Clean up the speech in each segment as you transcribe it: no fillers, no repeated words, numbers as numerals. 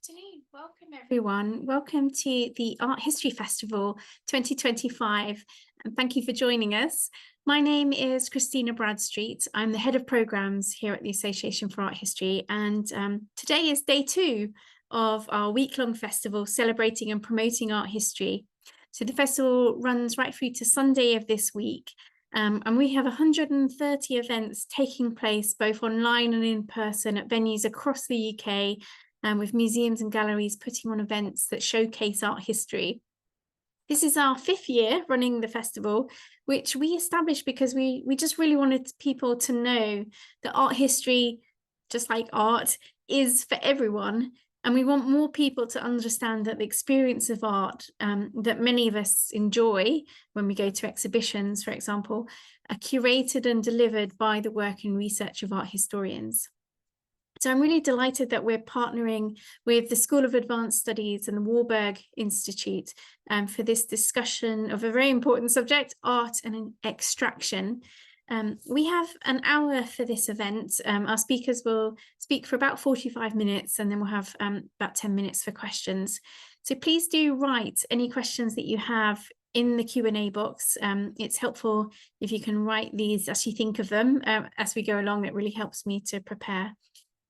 Afternoon. Welcome everyone. Welcome to the Art History Festival 2025 and thank you for joining us. My name is Christina Bradstreet. I'm the head of programs here at the Association for Art History, and today is day 2 of our week-long festival celebrating and promoting art history. So the festival runs right through to Sunday of this week, and we have 130 events taking place both online and in person at venues across the UK, with museums and galleries putting on events that showcase art history. This is our 5th year running the festival, which we established because we just really wanted people to know that art history, just like art, is for everyone. And we want more people to understand that the experience of art that many of us enjoy when we go to exhibitions, for example, are curated and delivered by the work and research of art historians. So I'm really delighted that we're partnering with the School of Advanced Studies and the Warburg Institute for this discussion of a very important subject, art and extraction. We have an hour for this event. Our speakers will speak for about 45 minutes and then we'll have about 10 minutes for questions. So please do write any questions that you have in the Q&A box. It's helpful if you can write these as you think of them as we go along. It really helps me to prepare.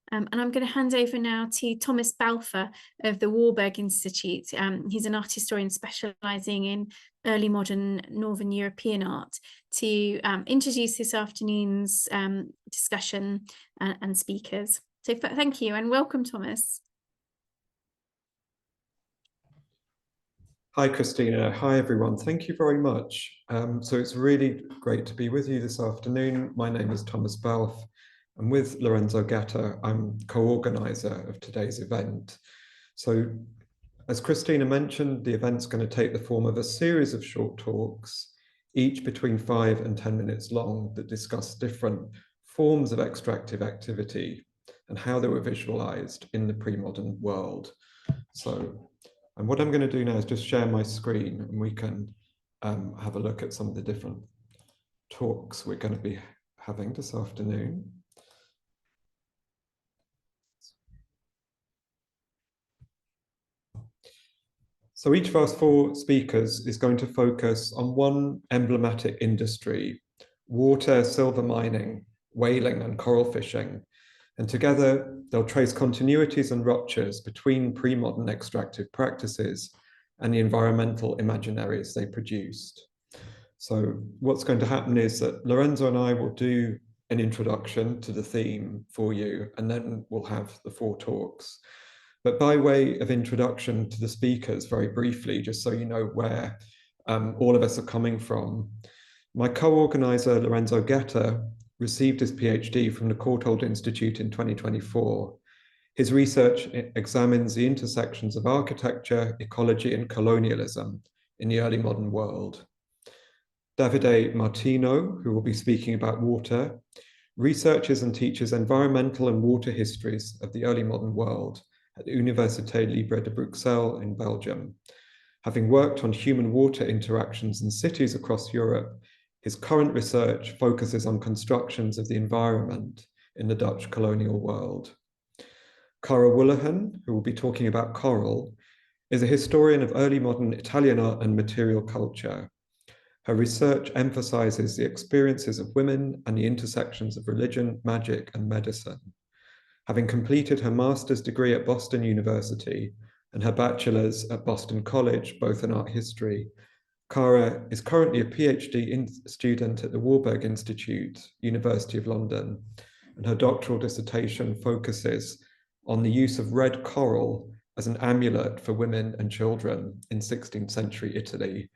And I'm going to hand over now to Thomas Balfour of the Warburg Institute. He's an art historian specialising in early modern Northern European art, to introduce this afternoon's discussion and speakers. So thank you and welcome, Thomas. Hi, Christina. Hi, everyone. Thank you very much. So it's really great to be with you this afternoon. My name is Thomas Balfour. And with Lorenzo Gatta, I'm co-organizer of today's event. So as Christina mentioned, the event's going to take the form of a series of short talks, each between 5 and 10 minutes long, that discuss different forms of extractive activity and how they were visualized in the pre-modern world. So, and what I'm going to do now is just share my screen and we can have a look at some of the different talks we're going to be having this afternoon. So each of our 4 speakers is going to focus on one emblematic industry: water, silver mining, whaling and coral fishing. And together they'll trace continuities and ruptures between pre-modern extractive practices and the environmental imaginaries they produced. So what's going to happen is that Lorenzo and I will do an introduction to the theme for you, and then we'll have the 4 talks. But by way of introduction to the speakers, very briefly, just so you know where all of us are coming from, my co-organizer, Lorenzo Gatta, received his PhD from the Courtauld Institute in 2024. His research examines the intersections of architecture, ecology, and colonialism in the early modern world. Davide Martino, who will be speaking about water, researches and teaches environmental and water histories of the early modern world at the Université Libre de Bruxelles in Belgium. Having worked on human-water interactions in cities across Europe, his current research focuses on constructions of the environment in the Dutch colonial world. Cara Woolahan, who will be talking about coral, is a historian of early modern Italian art and material culture. Her research emphasizes the experiences of women and the intersections of religion, magic, and medicine. Having completed her master's degree at Boston University and her bachelor's at Boston College, both in art history, Cara is currently a PhD student at the Warburg Institute, University of London, and her doctoral dissertation focuses on the use of red coral as an amulet for women and children in 16th century Italy,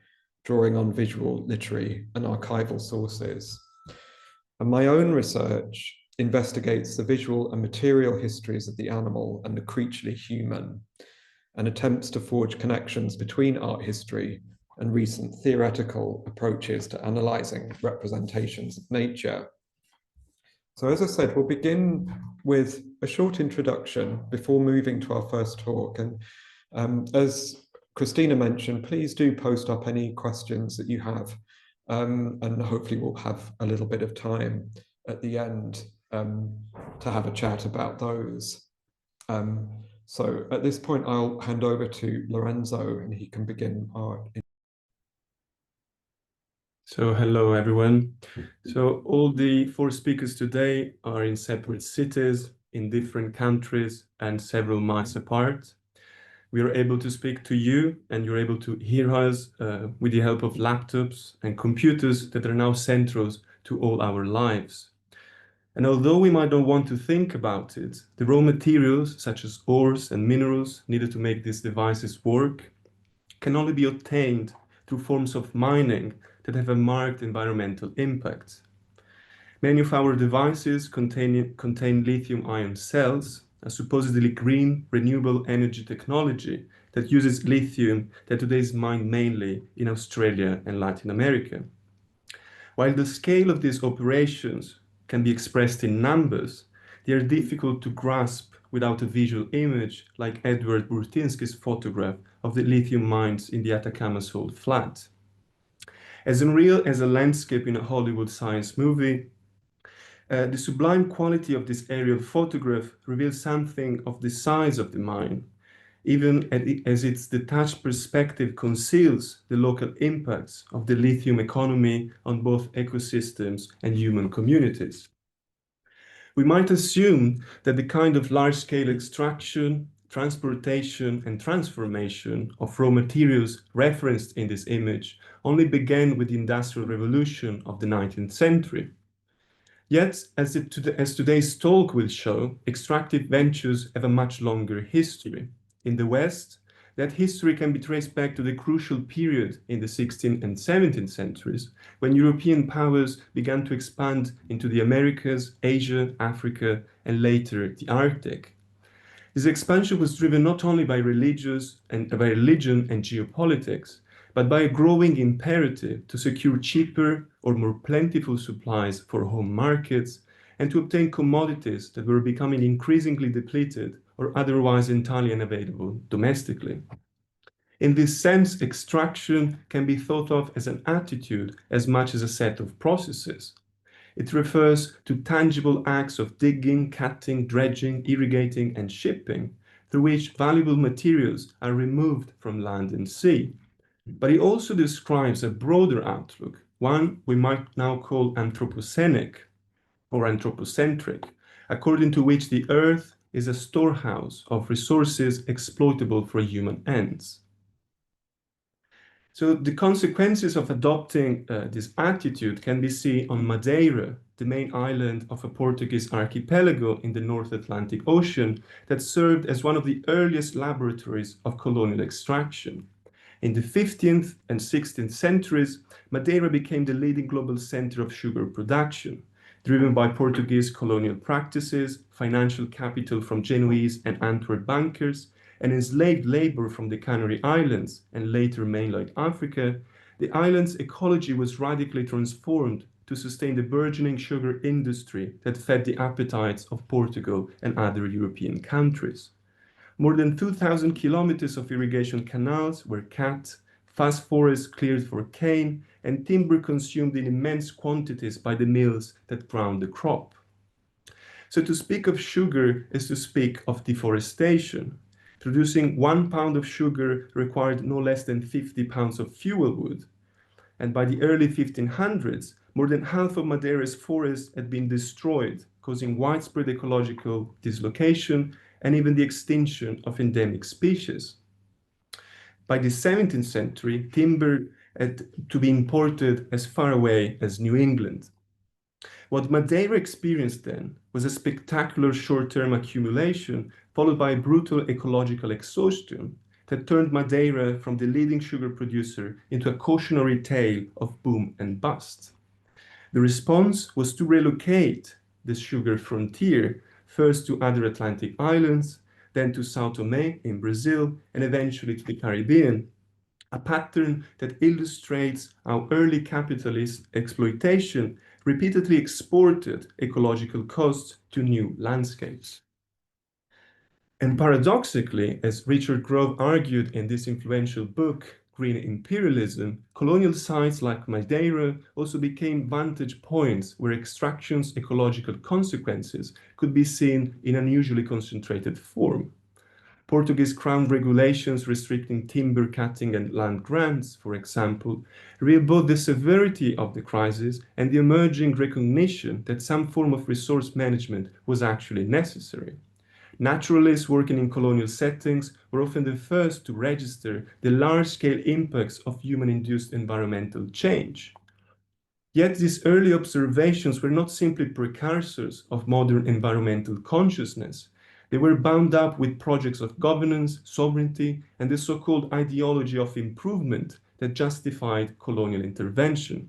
drawing on visual, literary, and archival sources. And my own research investigates the visual and material histories of the animal and the creaturely human, and attempts to forge connections between art history and recent theoretical approaches to analyzing representations of nature. So as I said, we'll begin with a short introduction before moving to our first talk. And as Christina mentioned, please do post up any questions that you have, and hopefully we'll have a little bit of time at the end to have a chat about those. So at this point, I'll hand over to Lorenzo and he can begin our. So hello everyone. So all the four speakers today are in separate cities, in different countries and several miles apart. We are able to speak to you and you're able to hear us with the help of laptops and computers that are now central to all our lives. And although we might not want to think about it, the raw materials such as ores and minerals needed to make these devices work can only be obtained through forms of mining that have a marked environmental impact. Many of our devices contain lithium-ion cells, a supposedly green, renewable energy technology that uses lithium that today is mined mainly in Australia and Latin America. While the scale of these operations can be expressed in numbers, they are difficult to grasp without a visual image like Edward Burtynsky's photograph of the lithium mines in the Atacama Salt Flat. As unreal as a landscape in a Hollywood science movie, the sublime quality of this aerial photograph reveals something of the size of the mine, even as its detached perspective conceals the local impacts of the lithium economy on both ecosystems and human communities. We might assume that the kind of large-scale extraction, transportation, and transformation of raw materials referenced in this image only began with the Industrial Revolution of the 19th century. Yet, as today's talk will show, extractive ventures have a much longer history. In the West, that history can be traced back to the crucial period in the 16th and 17th centuries, when European powers began to expand into the Americas, Asia, Africa, and later the Arctic. This expansion was driven not only by religion and geopolitics, but by a growing imperative to secure cheaper or more plentiful supplies for home markets and to obtain commodities that were becoming increasingly depleted or otherwise entirely unavailable domestically. In this sense, extraction can be thought of as an attitude as much as a set of processes. It refers to tangible acts of digging, cutting, dredging, irrigating, and shipping, through which valuable materials are removed from land and sea. But he also describes a broader outlook, one we might now call anthropocenic or anthropocentric, according to which the earth is a storehouse of resources exploitable for human ends. So the consequences of adopting this attitude can be seen on Madeira, the main island of a Portuguese archipelago in the North Atlantic Ocean that served as one of the earliest laboratories of colonial extraction. In the 15th and 16th centuries, Madeira became the leading global center of sugar production, driven by Portuguese colonial practices, financial capital from Genoese and Antwerp bankers, and enslaved labor from the Canary Islands and later mainland Africa. The island's ecology was radically transformed to sustain the burgeoning sugar industry that fed the appetites of Portugal and other European countries. More than 2,000 kilometers of irrigation canals were cut, vast forests cleared for cane, and timber consumed in immense quantities by the mills that ground the crop. So to speak of sugar is to speak of deforestation. Producing 1 pound of sugar required no less than 50 pounds of fuel wood. And by the early 1500s, more than half of Madeira's forests had been destroyed, causing widespread ecological dislocation and even the extinction of endemic species. By the 17th century, timber had to be imported as far away as New England. What Madeira experienced then was a spectacular short-term accumulation followed by a brutal ecological exhaustion that turned Madeira from the leading sugar producer into a cautionary tale of boom and bust. The response was to relocate the sugar frontier first to other Atlantic islands, then to São Tomé in Brazil, and eventually to the Caribbean, a pattern that illustrates how early capitalist exploitation repeatedly exported ecological costs to new landscapes. And paradoxically, as Richard Grove argued in this influential book, Green Imperialism, colonial sites like Madeira also became vantage points where extraction's ecological consequences could be seen in unusually concentrated form. Portuguese crown regulations restricting timber cutting and land grants, for example, reveal both the severity of the crisis and the emerging recognition that some form of resource management was actually necessary. Naturalists working in colonial settings were often the first to register the large-scale impacts of human-induced environmental change. Yet these early observations were not simply precursors of modern environmental consciousness. They were bound up with projects of governance, sovereignty, and the so-called ideology of improvement that justified colonial intervention.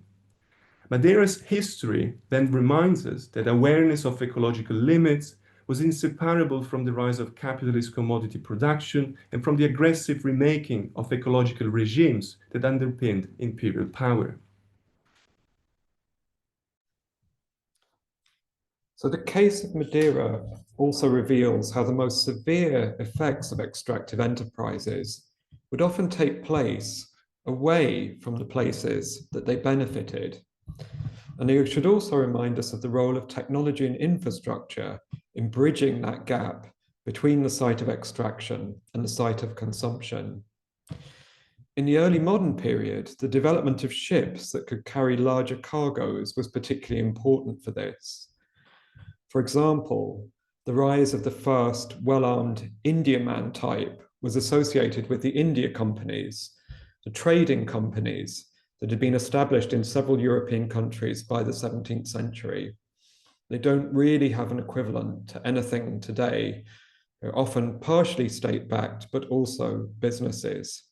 Madeira's history then reminds us that awareness of ecological limits was inseparable from the rise of capitalist commodity production and from the aggressive remaking of ecological regimes that underpinned imperial power. So the case of Madeira also reveals how the most severe effects of extractive enterprises would often take place away from the places that they benefited. And it should also remind us of the role of technology and infrastructure in bridging that gap between the site of extraction and the site of consumption. In the early modern period, the development of ships that could carry larger cargoes was particularly important for this. For example, the rise of the fast, well-armed Indiaman type was associated with the India companies, the trading companies that had been established in several European countries by the 17th century. They don't really have an equivalent to anything today. They're often partially state-backed, but also businesses.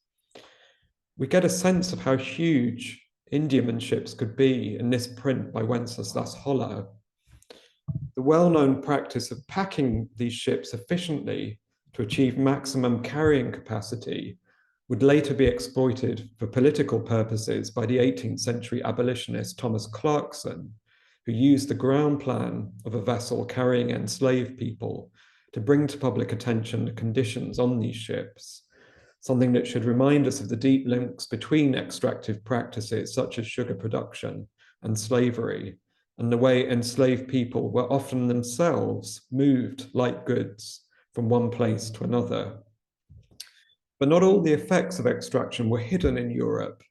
We get a sense of how huge Indiaman ships could be in this print by Wenceslas Holler. The well-known practice of packing these ships efficiently to achieve maximum carrying capacity would later be exploited for political purposes by the 18th century abolitionist Thomas Clarkson, who used the ground plan of a vessel carrying enslaved people to bring to public attention the conditions on these ships, something that should remind us of the deep links between extractive practices such as sugar production and slavery, and the way enslaved people were often themselves moved like goods from one place to another. But not all the effects of extraction were hidden in Europe.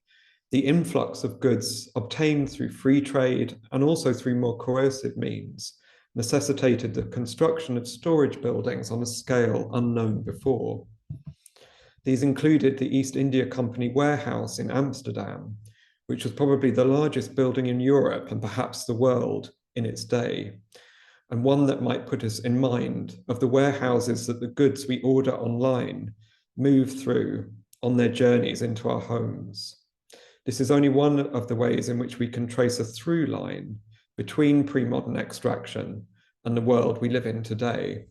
The influx of goods obtained through free trade and also through more coercive means necessitated the construction of storage buildings on a scale unknown before. These included the East India Company warehouse in Amsterdam, which was probably the largest building in Europe and perhaps the world in its day, and one that might put us in mind of the warehouses that the goods we order online move through on their journeys into our homes. This is only one of the ways in which we can trace a through line between pre-modern extraction and the world we live in today.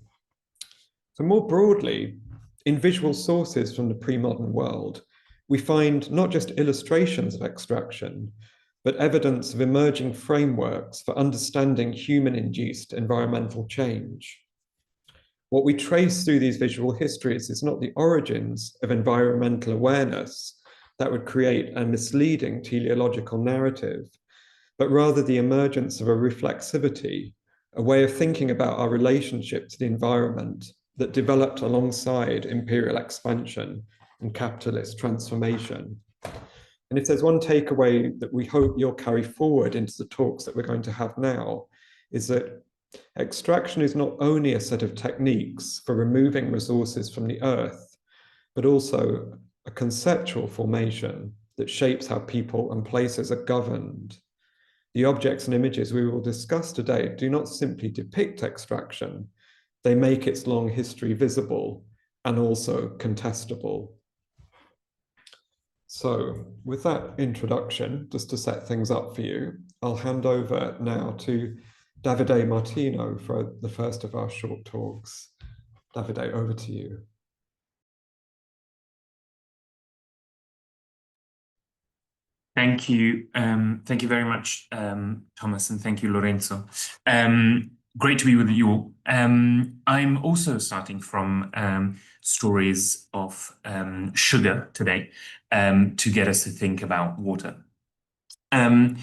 So more broadly, in visual sources from the pre-modern world, we find not just illustrations of extraction, but evidence of emerging frameworks for understanding human-induced environmental change. What we trace through these visual histories is not the origins of environmental awareness that would create a misleading teleological narrative, but rather the emergence of a reflexivity, a way of thinking about our relationship to the environment that developed alongside imperial expansion and capitalist transformation. And if there's one takeaway that we hope you'll carry forward into the talks that we're going to have now, is that extraction is not only a set of techniques for removing resources from the earth, but also a conceptual formation that shapes how people and places are governed. The objects and images we will discuss today do not simply depict extraction, they make its long history visible and also contestable. So with that introduction, just to set things up for you, I'll hand over now to Davide Martino for the first of our short talks. Davide, over to you. Thank you. Thank you very much, Thomas, and thank you, Lorenzo. Great to be with you all. I'm also starting from stories of sugar today to get us to think about water. And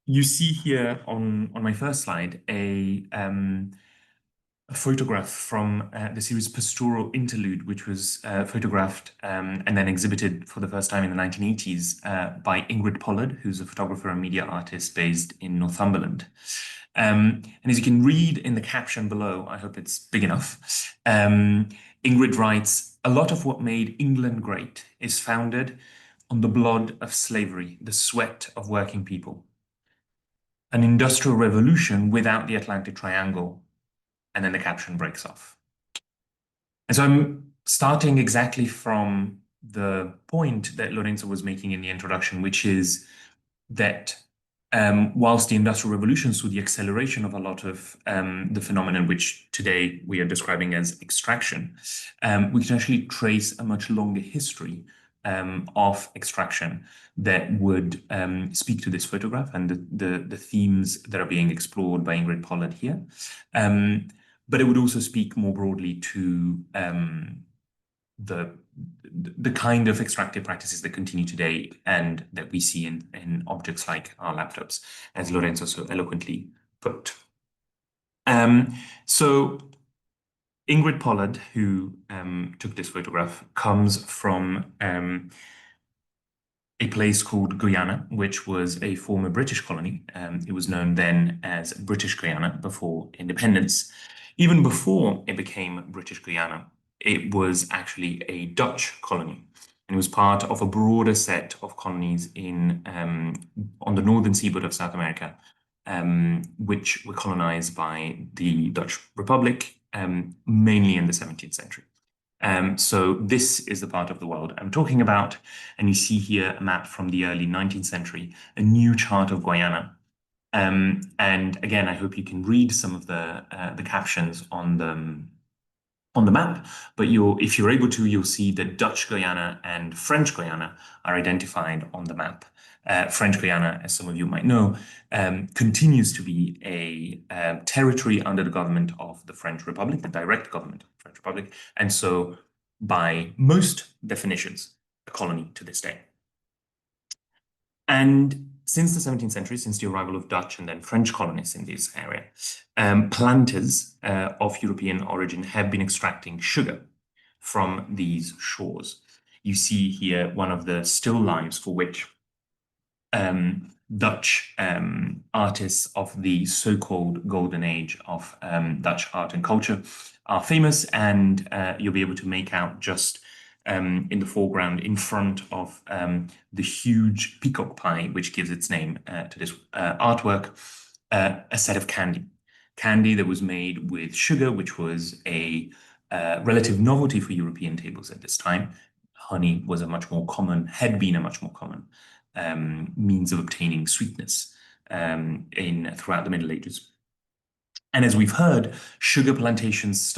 you see here on my first slide a a photograph from the series Pastoral Interlude, which was photographed and then exhibited for the first time in the 1980s by Ingrid Pollard, who's a photographer and media artist based in Northumberland. And as you can read in the caption below, I hope it's big enough, Ingrid writes, "A lot of what made England great is founded on the blood of slavery, the sweat of working people. An industrial revolution without the Atlantic Triangle." And then the caption breaks off. And so I'm starting exactly from the point that Lorenzo was making in the introduction, which is that whilst the Industrial Revolution saw the acceleration of a lot of the phenomenon which today we are describing as extraction, we can actually trace a much longer history of extraction that would speak to this photograph and the themes that are being explored by Ingrid Pollard here. But it would also speak more broadly to the kind of extractive practices that continue today and that we see in objects like our laptops, as Lorenzo so eloquently put. So Ingrid Pollard, who took this photograph, comes from a place called Guyana, which was a former British colony. It was known then as British Guyana before independence. Even before it became British Guyana, it was actually a Dutch colony. And it was part of a broader set of colonies on the northern seaboard of South America, which were colonized by the Dutch Republic, mainly in the 17th century. So this is the part of the world I'm talking about. And you see here a map from the early 19th century, a new chart of Guyana. And again, I hope you can read some of the captions on the map, but if you're able to, you'll see that Dutch Guyana and French Guyana are identified on the map. French Guyana, as some of you might know, continues to be a territory under the government of the French Republic, the direct government of the French Republic, and so by most definitions, a colony to this day. And since the 17th century, since the arrival of Dutch and then French colonists in this area, planters of European origin have been extracting sugar from these shores. You see here one of the still lifes for which Dutch artists of the so-called golden age of Dutch art and culture are famous, and you'll be able to make out just in the foreground in front of the huge peacock pie, which gives its name to this artwork, a set of candy. Candy that was made with sugar, which was a relative novelty for European tables at this time. Honey was had been a much more common means of obtaining sweetness throughout the Middle Ages. And as we've heard, sugar plantations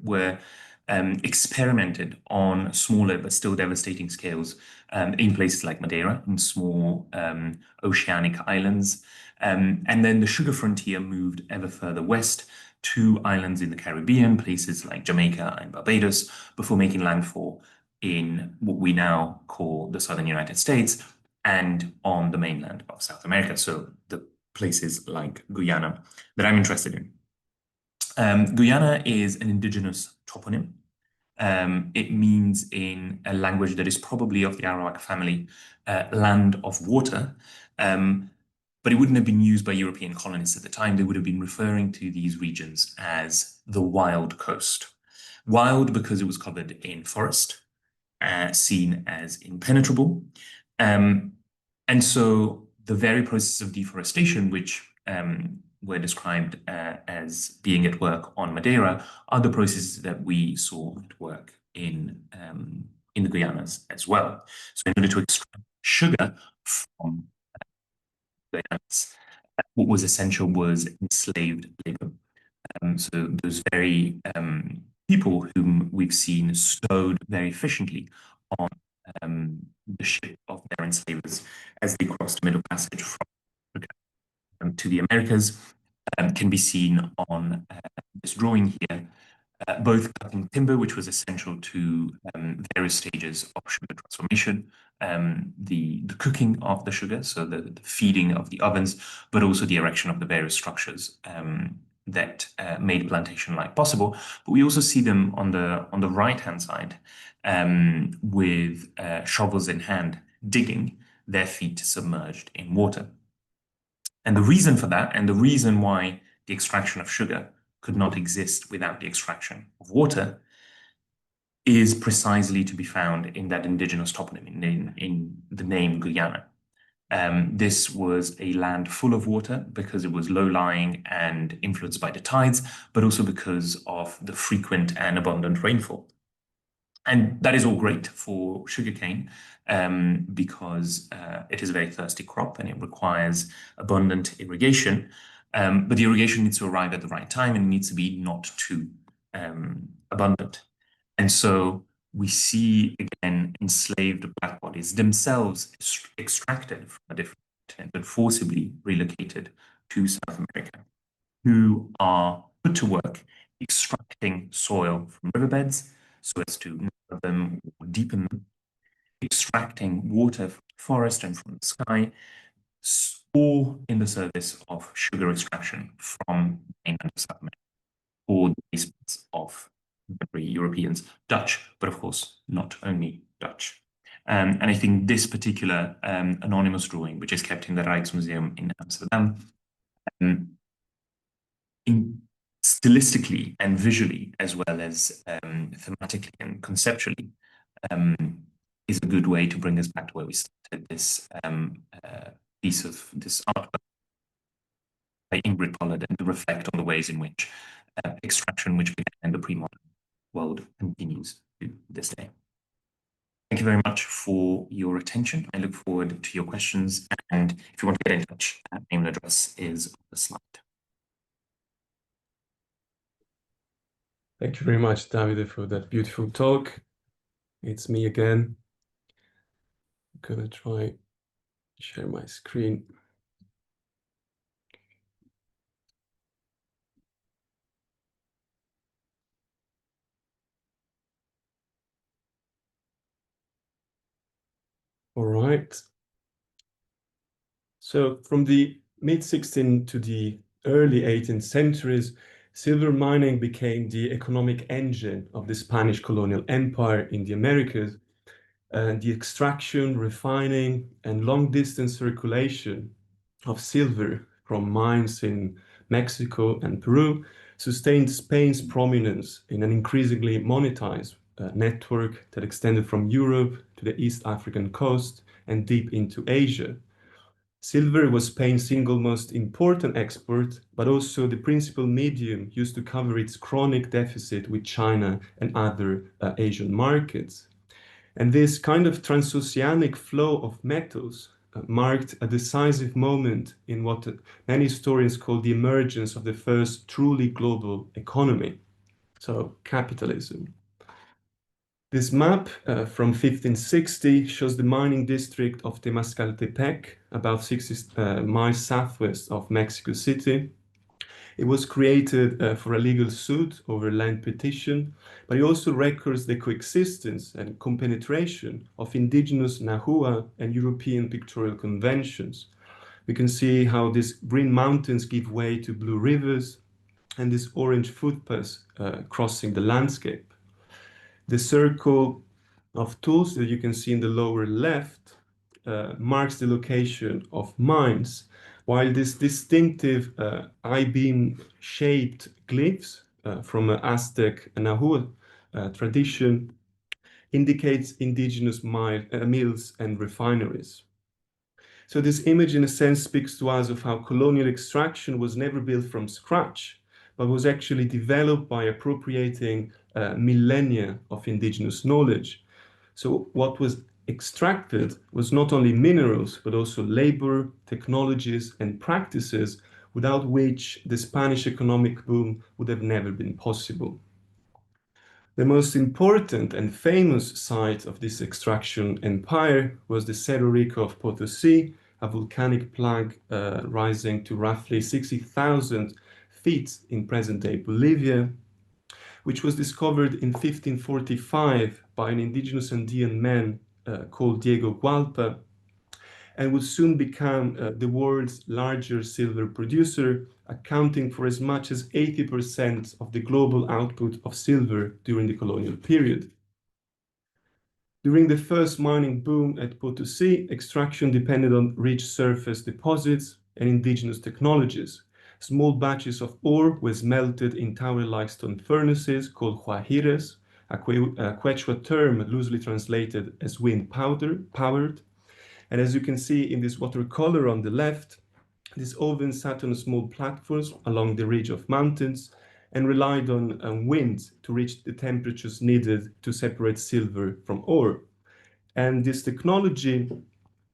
were experimented on smaller but still devastating scales in places like Madeira, in small oceanic islands. And then the sugar frontier moved ever further west to islands in the Caribbean, places like Jamaica and Barbados, before making landfall in what we now call the southern United States and on the mainland of South America. So the places like Guyana that I'm interested in. Guyana is an indigenous toponym. It means, in a language that is probably of the Arawak family, land of water. But it wouldn't have been used by European colonists at the time. They would have been referring to these regions as the wild coast. Wild because it was covered in forest, seen as impenetrable. And so the very process of deforestation, which were described as being at work on Madeira, are the processes that we saw at work in the Guyanas as well. So in order to extract sugar from Guyanas, what was essential was enslaved labor. So those very people whom we've seen stowed very efficiently on the ship of their enslavers as they crossed the Middle Passage from Africa to the Americas can be seen on this drawing here, both cutting timber, which was essential to various stages of sugar transformation, the cooking of the sugar, so the feeding of the ovens, but also the erection of the various structures that made plantation life possible. But we also see them on the right-hand side with shovels in hand, digging, their feet submerged in water. And the reason for that, and the reason why the extraction of sugar could not exist without the extraction of water, is precisely to be found in that indigenous toponym, in the name Guyana. This was a land full of water because it was low-lying and influenced by the tides, but also because of the frequent and abundant rainfall. And that is all great for sugarcane because it is a very thirsty crop and it requires abundant irrigation. But the irrigation needs to arrive at the right time and it needs to be not too abundant. And so we see, again, enslaved black bodies themselves extracted from a different continent and forcibly relocated to South America, who are put to work extracting soil from riverbeds so as to narrow them or deepen them, extracting water from the forest and from the sky, all in the service of sugar extraction from mainland South America, or the basements of very Europeans, Dutch, but of course not only Dutch. And I think this particular anonymous drawing, which is kept in the Rijksmuseum in Amsterdam, stylistically and visually, as well as thematically and conceptually, is a good way to bring us back to where we started this piece of this artwork by Ingrid Pollard, and to reflect on the ways in which extraction, which began in the pre-modern world, continues to this day. Thank you very much for your attention. I look forward to your questions, and if you want to get in touch, name and address is on the slide. Thank you very much, Davide, for that beautiful talk. It's me again. I'm gonna try share my screen. All right. So from the mid-16th to the early 18th centuries, silver mining became the economic engine of the Spanish colonial empire in the Americas, and the extraction, refining, and long-distance circulation of silver from mines in Mexico and Peru sustained Spain's prominence in an increasingly monetized network that extended from Europe to the East African coast and deep into Asia. Silver was Spain's single most important export, but also the principal medium used to cover its chronic deficit with China and other Asian markets. And this kind of transoceanic flow of metals marked a decisive moment in what many historians call the emergence of the first truly global economy, so capitalism. This map from 1560 shows the mining district of Temascaltepec, about 60 miles southwest of Mexico City. It was created for a legal suit over land petition, but it also records the coexistence and compenetration of indigenous Nahua and European pictorial conventions. We can see how these green mountains give way to blue rivers and these orange footpaths crossing the landscape. The circle of tools that you can see in the lower left marks the location of mines, while this distinctive I-beam shaped glyphs from an Aztec and Nahua tradition indicates indigenous mills and refineries. So this image in a sense speaks to us of how colonial extraction was never built from scratch, but was actually developed by appropriating millennia of indigenous knowledge. So what was extracted was not only minerals, but also labor, technologies, and practices without which the Spanish economic boom would have never been possible. The most important and famous site of this extraction empire was the Cerro Rico of Potosi, a volcanic plug rising to roughly 60,000 feet in present-day Bolivia, which was discovered in 1545 by an indigenous Andean man called Diego Gualpa, and would soon become the world's largest silver producer accounting for as much as 80% of the global output of silver during the colonial period. During the first mining boom at Potosi, extraction depended on rich surface deposits and indigenous technologies. Small batches of ore was melted in tower-like stone furnaces called huajires, a Quechua term loosely translated as wind-powered. And as you can see in this watercolor on the left, these ovens sat on small platforms along the ridge of mountains and relied on wind to reach the temperatures needed to separate silver from ore. And this technology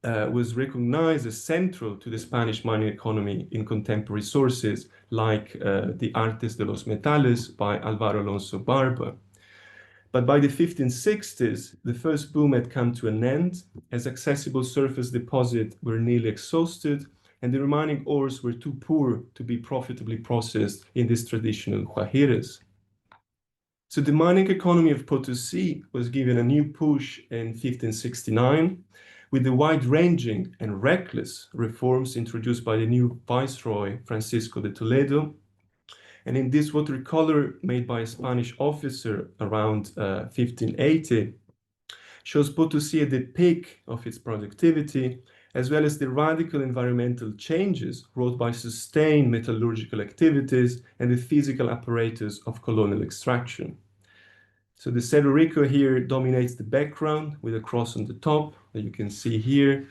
was recognized as central to the Spanish mining economy in contemporary sources like the Artes de los Metales by Álvaro Alonso Barba. But by the 1560s, the first boom had come to an end, as accessible surface deposits were nearly exhausted, and the remaining ores were too poor to be profitably processed in these traditional huajires. So the mining economy of Potosi was given a new push in 1569, with the wide-ranging and reckless reforms introduced by the new viceroy, Francisco de Toledo. And in this watercolor made by a Spanish officer around 1580, shows Potosi at the peak of its productivity, as well as the radical environmental changes wrought by sustained metallurgical activities and the physical apparatus of colonial extraction. So the Cerro Rico here dominates the background with a cross on the top that you can see here.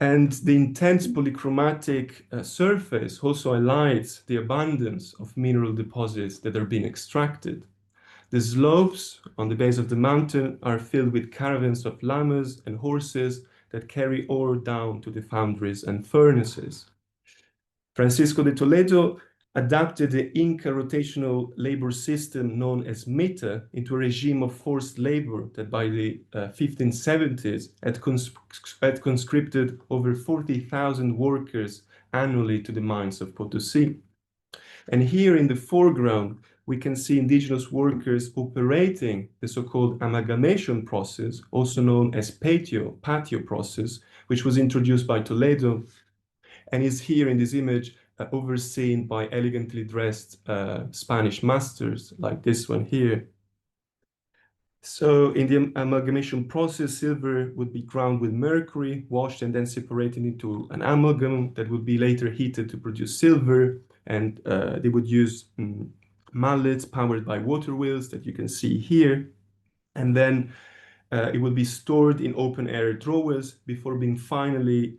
And the intense polychromatic surface also highlights the abundance of mineral deposits that are being extracted. The slopes on the base of the mountain are filled with caravans of llamas and horses that carry ore down to the foundries and furnaces. Francisco de Toledo adapted the Inca rotational labor system known as mita into a regime of forced labor that by the 1570s had conscripted over 40,000 workers annually to the mines of Potosi. And here in the foreground, we can see indigenous workers operating the so-called amalgamation process, also known as patio process, which was introduced by Toledo and is here in this image overseen by elegantly dressed Spanish masters like this one here. So in the amalgamation process, silver would be ground with mercury, washed and then separated into an amalgam that would be later heated to produce silver. And they would use mallets powered by water wheels that you can see here. And then it would be stored in open air drawers before being finally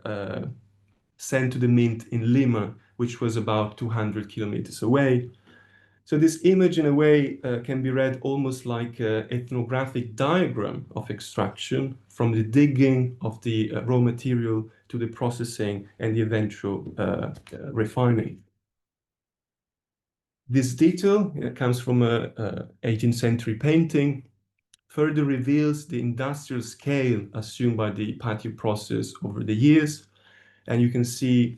sent to the mint in Lima, which was about 200 kilometers away. So this image, in a way, can be read almost like an ethnographic diagram of extraction from the digging of the raw material to the processing and the eventual refining. This detail comes from an 18th century painting, further reveals the industrial scale assumed by the patio process over the years. And you can see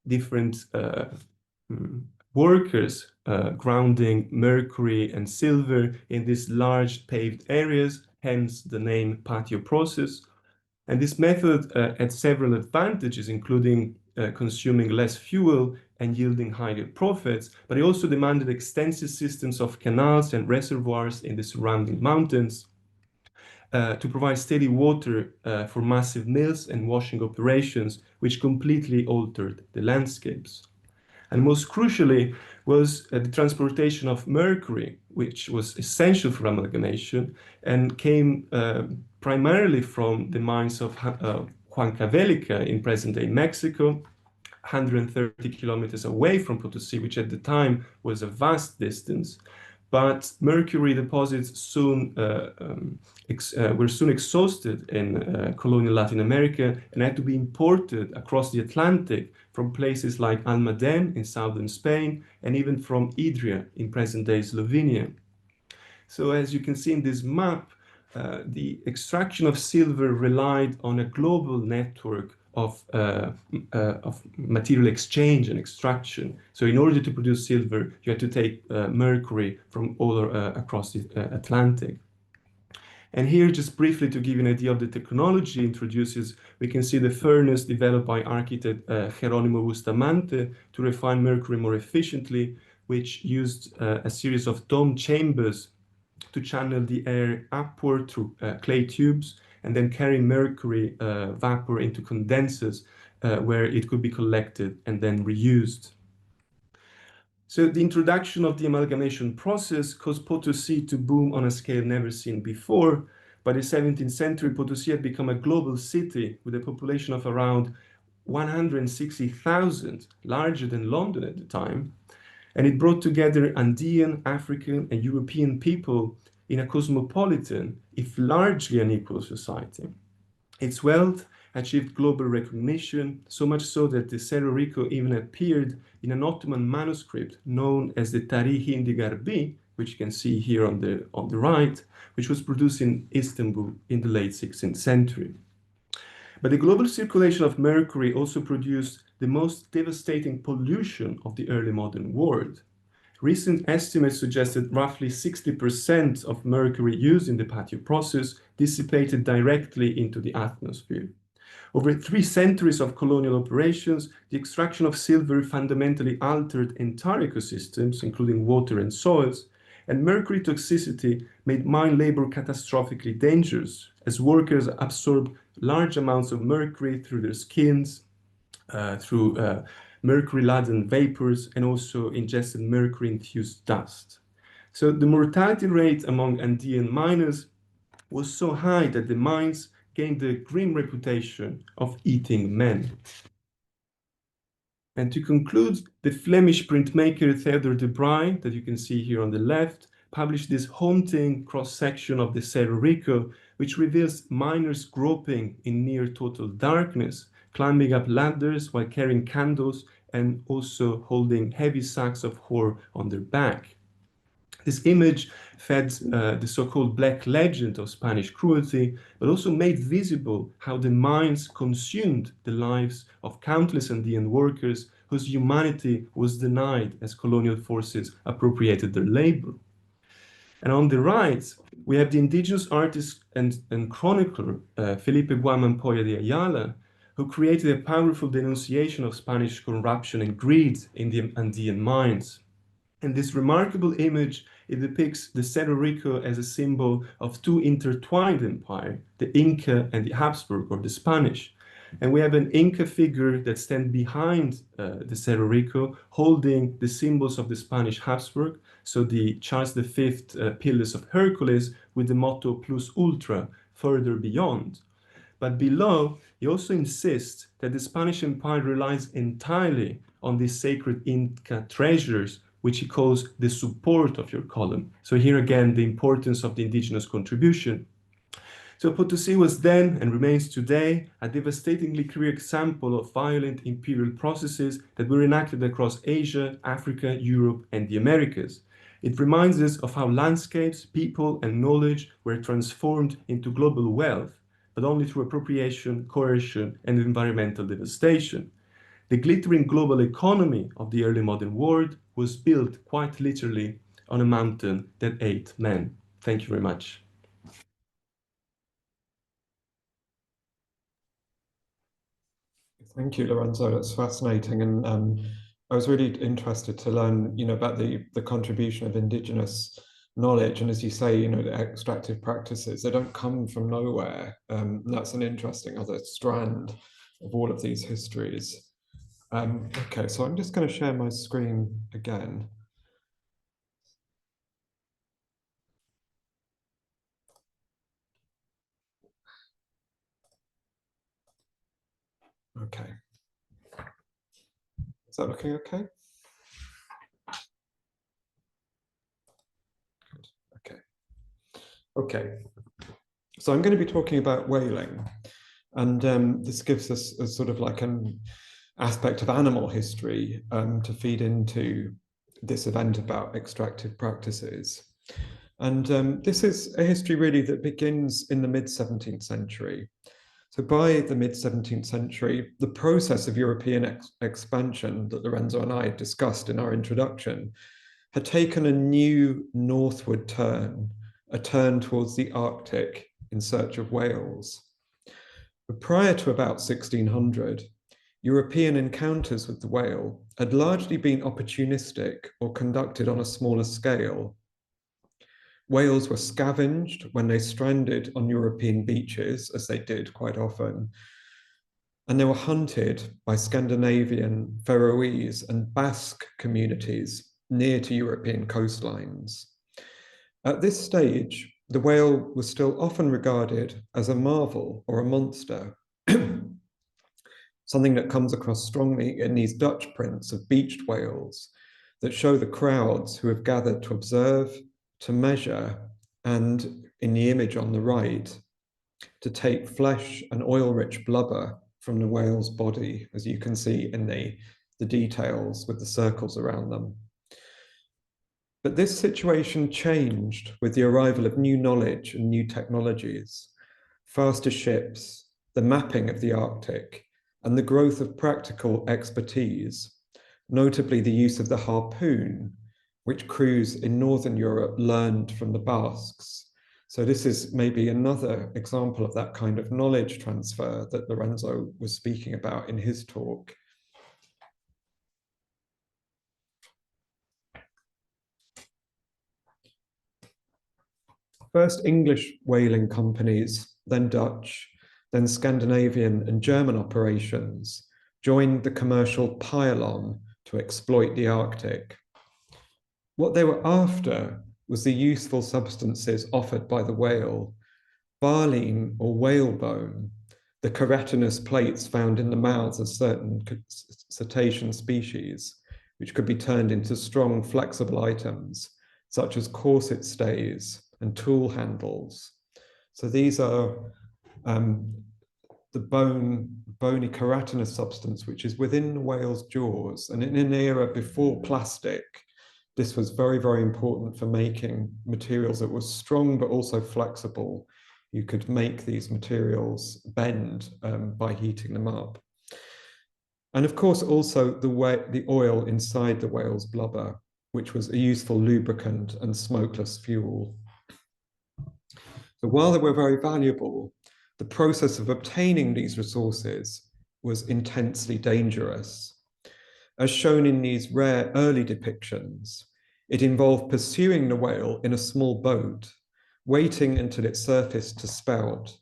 different workers grounding mercury and silver in these large paved areas, hence the name patio process. And this method had several advantages, including consuming less fuel and yielding higher profits, but it also demanded extensive systems of canals and reservoirs in the surrounding mountains to provide steady water for massive mills and washing operations, which completely altered the landscapes. And most crucially was the transportation of mercury, which was essential for amalgamation and came primarily from the mines of Huancavelica in present-day Mexico, 130 kilometers away from Potosi, which at the time was a vast distance. But mercury deposits were soon exhausted in colonial Latin America and had to be imported across the Atlantic from places like Almaden in southern Spain and even from Idria in present-day Slovenia. So as you can see in this map, the extraction of silver relied on a global network of material exchange and extraction. So in order to produce silver, you had to take mercury from all across the Atlantic. And here, just briefly to give you an idea of the technology introduces, we can see the furnace developed by architect Jerónimo Bustamante to refine mercury more efficiently, which used a series of dome chambers to channel the air upward through clay tubes and then carry mercury vapor into condensers where it could be collected and then reused. So the introduction of the amalgamation process caused Potosí to boom on a scale never seen before. By the 17th century, Potosí had become a global city with a population of around 160,000, larger than London at the time. And it brought together Andean, African, and European people in a cosmopolitan, if largely unequal society. Its wealth achieved global recognition, so much so that the Cerro Rico even appeared in an Ottoman manuscript known as the Tarih Hindi Garbi, which you can see here on the right, which was produced in Istanbul in the late 16th century. But the global circulation of mercury also produced the most devastating pollution of the early modern world. Recent estimates suggest that roughly 60% of mercury used in the patio process dissipated directly into the atmosphere. Over 3 centuries of colonial operations, the extraction of silver fundamentally altered entire ecosystems, including water and soils, and mercury toxicity made mine labor catastrophically dangerous, as workers absorbed large amounts of mercury through their skins, through mercury-laden vapors, and also ingested mercury-infused dust. So the mortality rate among Andean miners was so high that the mines gained the grim reputation of eating men. And to conclude, the Flemish printmaker Theodore de Bry, that you can see here on the left, published this haunting cross-section of the Cerro Rico, which reveals miners groping in near total darkness, climbing up ladders while carrying candles and also holding heavy sacks of ore on their back. This image fed the so-called black legend of Spanish cruelty, but also made visible how the mines consumed the lives of countless Andean workers whose humanity was denied as colonial forces appropriated their labor. And on the right, we have the indigenous artist and chronicler Felipe Guaman Poya de Ayala, who created a powerful denunciation of Spanish corruption and greed in the Andean mines. And this remarkable image, it depicts the Cerro Rico as a symbol of 2 intertwined empires, the Inca and the Habsburg, or the Spanish. And we have an Inca figure that stands behind the Cerro Rico, holding the symbols of the Spanish Habsburg, so the Charles V Pillars of Hercules with the motto Plus Ultra, further beyond. But below, he also insists that the Spanish Empire relies entirely on these sacred Inca treasures, which he calls the support of your column. So here again, the importance of the indigenous contribution. So Potosí was then, and remains today, a devastatingly clear example of violent imperial processes that were enacted across Asia, Africa, Europe, and the Americas. It reminds us of how landscapes, people, and knowledge were transformed into global wealth, but only through appropriation, coercion, and environmental devastation. The glittering global economy of the early modern world was built quite literally on a mountain that ate men. Thank you very much. Thank you, Lorenzo. That's fascinating, and I was really interested to learn, about the contribution of indigenous knowledge, and as you say, the extractive practices. They don't come from nowhere. That's an interesting other strand of all of these histories. Okay, so I'm just going to share my screen again. Okay. Is that looking okay? Good. Okay. Okay. So I'm going to be talking about whaling, and this gives us a sort of like an aspect of animal history to feed into this event about extractive practices. And this is a history really that begins in the mid-17th century. So by the mid-17th century, the process of European expansion that Lorenzo and I discussed in our introduction had taken a new northward turn a turn towards the Arctic in search of whales. But prior to about 1600, European encounters with the whale had largely been opportunistic or conducted on a smaller scale. Whales were scavenged when they stranded on European beaches, as they did quite often, and they were hunted by Scandinavian, Faroese, and Basque communities near to European coastlines. At this stage, the whale was still often regarded as a marvel or a monster, something that comes across strongly in these Dutch prints of beached whales that show the crowds who have gathered to observe, to measure, and in the image on the right, to take flesh and oil-rich blubber from the whale's body, as you can see in the details with the circles around them. But this situation changed with the arrival of new knowledge and new technologies, faster ships, the mapping of the Arctic, and the growth of practical expertise, notably the use of the harpoon, which crews in Northern Europe learned from the Basques. So this is maybe another example of that kind of knowledge transfer that Lorenzo was speaking about in his talk. First English whaling companies, then Dutch, then Scandinavian and German operations joined the commercial pile-on to exploit the Arctic. What they were after was the useful substances offered by the whale, baleen or whalebone, the keratinous plates found in the mouths of certain cetacean species, which could be turned into strong, flexible items, such as corset stays and tool handles. So these are the bony keratinous substance, which is within the whale's jaws. And in an era before plastic, this was very, very important for making materials that were strong, but also flexible. You could make these materials bend by heating them up. And of course, also the oil inside the whale's blubber, which was a useful lubricant and smokeless fuel. So while they were very valuable, the process of obtaining these resources was intensely dangerous. As shown in these rare early depictions, it involved pursuing the whale in a small boat, waiting until it surfaced to spout,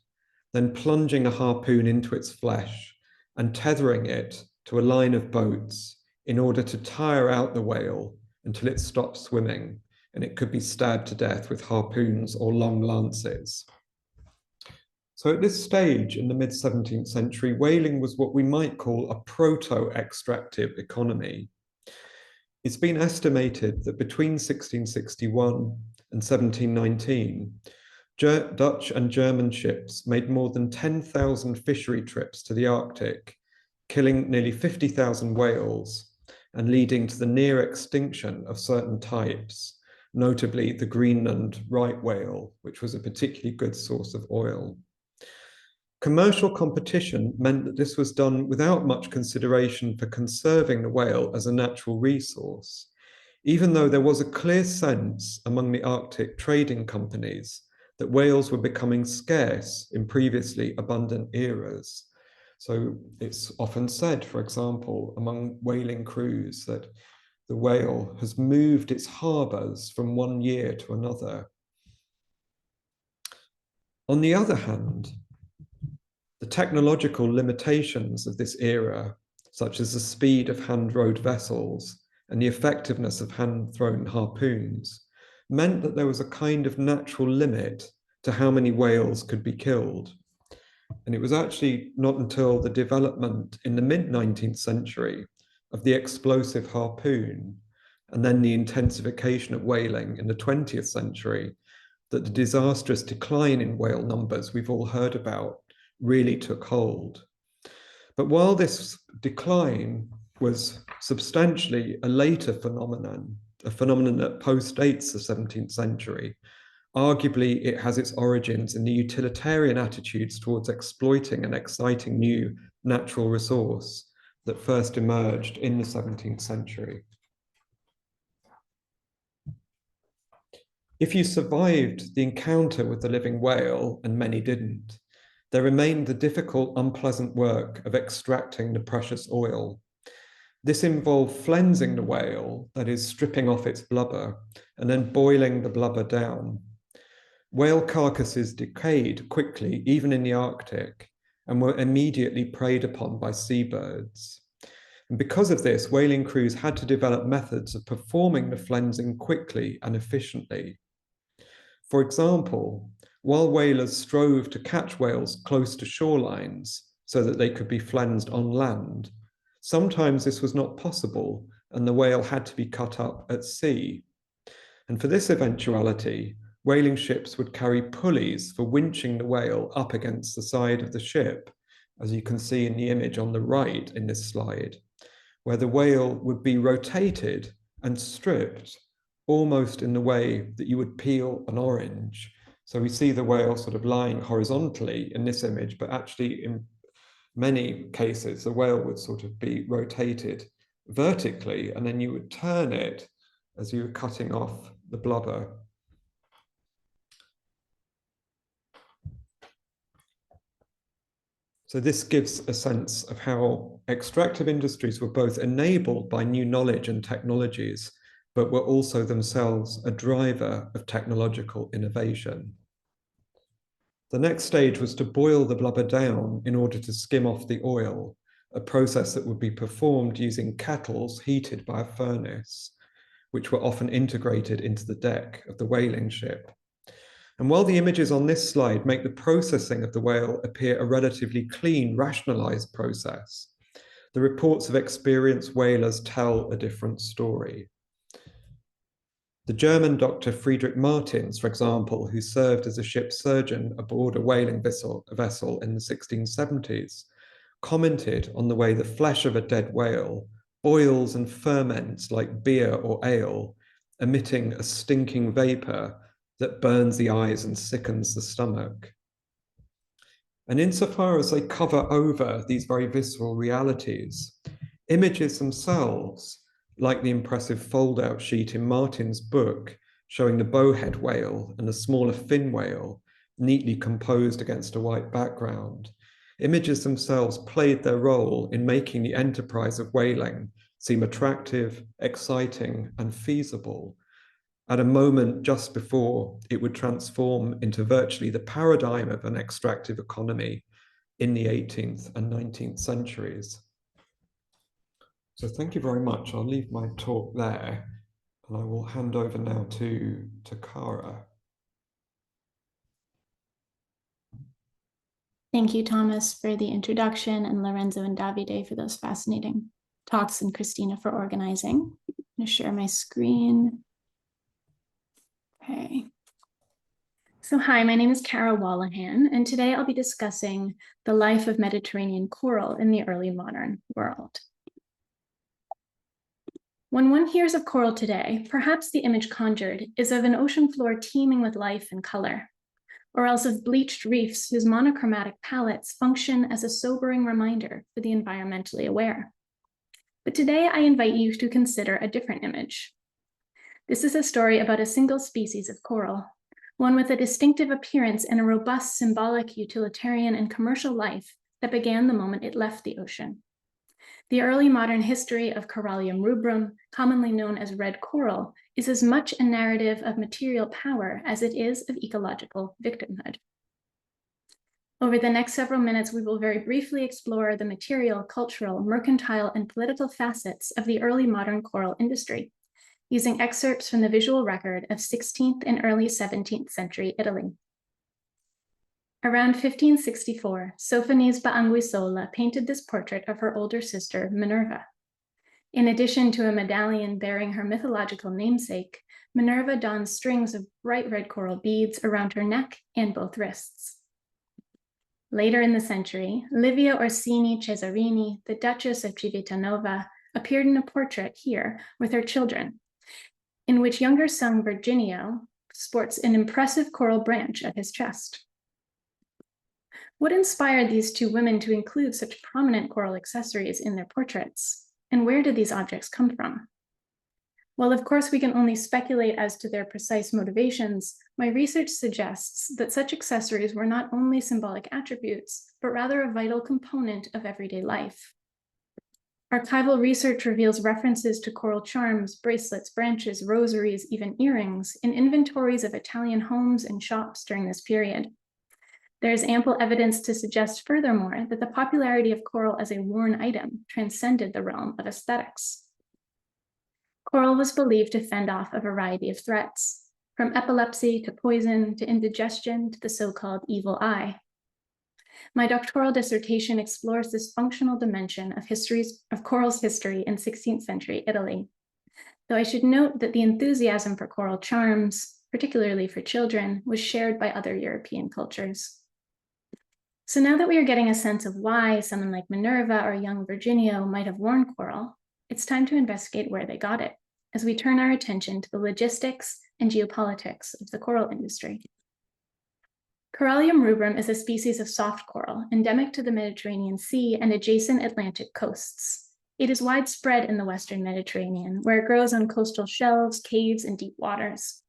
then plunging a harpoon into its flesh and tethering it to a line of boats in order to tire out the whale until it stopped swimming and it could be stabbed to death with harpoons or long lances. So at this stage in the mid-17th century, whaling was what we might call a proto-extractive economy. It's been estimated that between 1661 and 1719, Dutch and German ships made more than 10,000 fishery trips to the Arctic, killing nearly 50,000 whales and leading to the near extinction of certain types, notably the Greenland right whale, which was a particularly good source of oil. Commercial competition meant that this was done without much consideration for conserving the whale as a natural resource, even though there was a clear sense among the Arctic trading companies that whales were becoming scarce in previously abundant eras. So it's often said, for example, among whaling crews that the whale has moved its harbors from one year to another. On the other hand, the technological limitations of this era, such as the speed of hand-rowed vessels and the effectiveness of hand-thrown harpoons, meant that there was a kind of natural limit to how many whales could be killed. And it was actually not until the development in the mid-19th century of the explosive harpoon and then the intensification of whaling in the 20th century that the disastrous decline in whale numbers we've all heard about really took hold. But while this decline was substantially a later phenomenon, a phenomenon that postdates the 17th century, arguably it has its origins in the utilitarian attitudes towards exploiting an exciting new natural resource that first emerged in the 17th century. If you survived the encounter with the living whale, and many didn't, there remained the difficult, unpleasant work of extracting the precious oil. This involved flensing the whale, that is, stripping off its blubber, and then boiling the blubber down. Whale carcasses decayed quickly, even in the Arctic, and were immediately preyed upon by seabirds. And because of this, whaling crews had to develop methods of performing the flensing quickly and efficiently. For example, while whalers strove to catch whales close to shorelines so that they could be flensed on land, sometimes this was not possible and the whale had to be cut up at sea. And for this eventuality, whaling ships would carry pulleys for winching the whale up against the side of the ship, as you can see in the image on the right in this slide, where the whale would be rotated and stripped almost in the way that you would peel an orange. So we see the whale sort of lying horizontally in this image, but actually in many cases, the whale would sort of be rotated vertically, and then you would turn it as you were cutting off the blubber. So this gives a sense of how extractive industries were both enabled by new knowledge and technologies, but were also themselves a driver of technological innovation. The next stage was to boil the blubber down in order to skim off the oil, a process that would be performed using kettles heated by a furnace, which were often integrated into the deck of the whaling ship. And while the images on this slide make the processing of the whale appear a relatively clean, rationalized process, the reports of experienced whalers tell a different story. The German doctor Friedrich Martins, for example, who served as a ship's surgeon aboard a whaling vessel in the 1670s, commented on the way the flesh of a dead whale boils and ferments like beer or ale, emitting a stinking vapor that burns the eyes and sickens the stomach. And insofar as they cover over these very visceral realities, images themselves, like the impressive fold-out sheet in Martin's book showing the bowhead whale and the smaller fin whale neatly composed against a white background, images themselves played their role in making the enterprise of whaling seem attractive, exciting, and feasible at a moment just before it would transform into virtually the paradigm of an extractive economy in the 18th and 19th centuries. So thank you very much. I'll leave my talk there and I will hand over now to Cara. Thank you, Thomas, for the introduction, and Lorenzo and Davide for those fascinating talks, and Christina for organizing. I'm going to share my screen. Okay. So hi, my name is Cara Wallahan, and today I'll be discussing the life of Mediterranean coral in the early modern world. When one hears of coral today, perhaps the image conjured is of an ocean floor teeming with life and color, or else of bleached reefs whose monochromatic palettes function as a sobering reminder for the environmentally aware. But today I invite you to consider a different image. This is a story about a single species of coral, one with a distinctive appearance and a robust symbolic, utilitarian, and commercial life that began the moment it left the ocean. The early modern history of Corallium rubrum, commonly known as red coral, is as much a narrative of material power as it is of ecological victimhood. Over the next several minutes, we will very briefly explore the material, cultural, mercantile, and political facets of the early modern coral industry, using excerpts from the visual record of 16th and early 17th century Italy. Around 1564, Sofonisba Anguissola painted this portrait of her older sister, Minerva. In addition to a medallion bearing her mythological namesake, Minerva dons strings of bright red coral beads around her neck and both wrists. Later in the century, Livia Orsini Cesarini, the Duchess of Civitanova, appeared in a portrait here with her children, in which younger son Virginio sports an impressive coral branch at his chest. What inspired these two women to include such prominent coral accessories in their portraits? And where did these objects come from? While of course we can only speculate as to their precise motivations, my research suggests that such accessories were not only symbolic attributes, but rather a vital component of everyday life. Archival research reveals references to coral charms, bracelets, branches, rosaries, even earrings in inventories of Italian homes and shops during this period. There is ample evidence to suggest furthermore that the popularity of coral as a worn item transcended the realm of aesthetics. Coral was believed to fend off a variety of threats, from epilepsy to poison to indigestion to the so-called evil eye. My doctoral dissertation explores this functional dimension of coral's history in 16th century Italy. Though I should note that the enthusiasm for coral charms, particularly for children, was shared by other European cultures. So now that we are getting a sense of why someone like Minerva or young Virginio might have worn coral, it's time to investigate where they got it, as we turn our attention to the logistics and geopolitics of the coral industry. Corallium rubrum is a species of soft coral endemic to the Mediterranean Sea and adjacent Atlantic coasts. It is widespread in the Western Mediterranean, where it grows on coastal shelves, caves, and deep waters.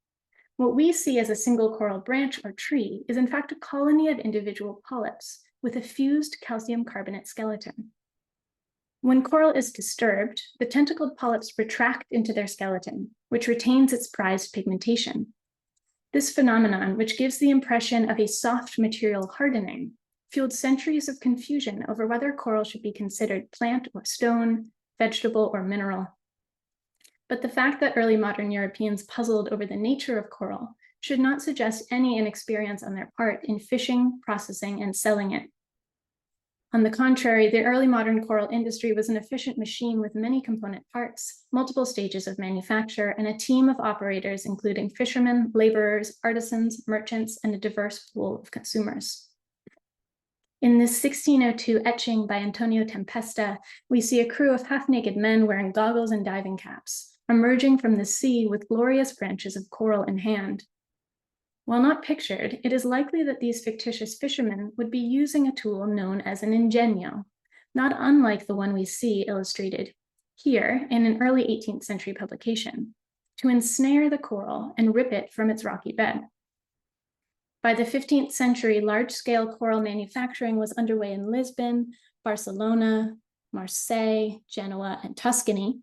What we see as a single coral branch or tree is in fact a colony of individual polyps with a fused calcium carbonate skeleton. When coral is disturbed, the tentacled polyps retract into their skeleton, which retains its prized pigmentation. This phenomenon, which gives the impression of a soft material hardening, fueled centuries of confusion over whether coral should be considered plant or stone, vegetable or mineral. But the fact that early modern Europeans puzzled over the nature of coral should not suggest any inexperience on their part in fishing, processing, and selling it. On the contrary, the early modern coral industry was an efficient machine with many component parts, multiple stages of manufacture, and a team of operators, including fishermen, laborers, artisans, merchants, and a diverse pool of consumers. In this 1602 etching by Antonio Tempesta, we see a crew of half-naked men wearing goggles and diving caps, emerging from the sea with glorious branches of coral in hand. While not pictured, it is likely that these fictitious fishermen would be using a tool known as an ingenio, not unlike the one we see illustrated here in an early 18th century publication, to ensnare the coral and rip it from its rocky bed. By the 15th century, large-scale coral manufacturing was underway in Lisbon, Barcelona, Marseille, Genoa, and Tuscany,